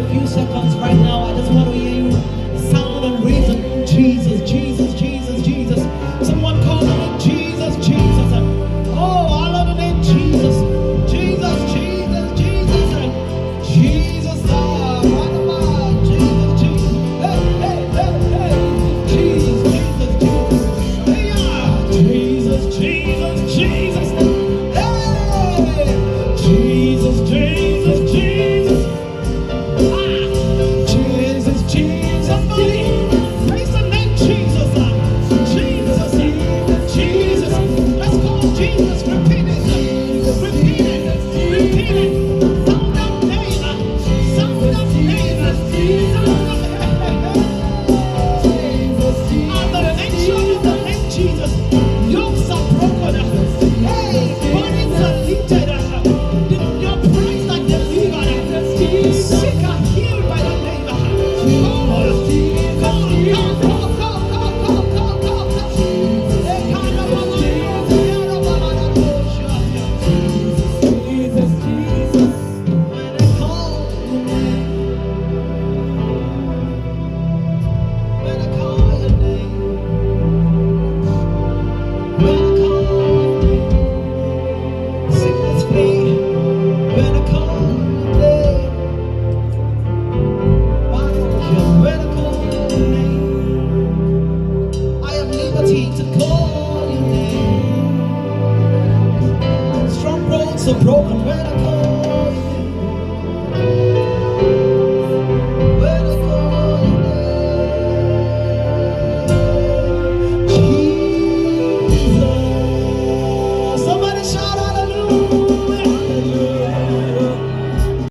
few seconds right now. I just want to hear you sound and reason. Jesus, Jesus, Jesus, Jesus. Someone call the name Jesus, Jesus. Oh, I love the name Jesus. Jesus, Jesus, Jesus. Jesus, what about Jesus, Jesus? Hey, hey, hey, hey. Jesus, Jesus, Jesus. Hey, yeah. Jesus, Jesus, Jesus. Hey, Jesus, Jesus, Jesus. Jesus, Jesus, somebody praise the name Jesus. Jesus, Jesus. Let's call Jesus. Repeat it. Repeat it. Repeat it. Sound of name. Sound of name. Sound of under the nation of the name Jesus. Yokes are broken. Hey, bodies are lifted. Your praise are delivered. Sick are healed by the name. To call your name, strongholds are broken when I call.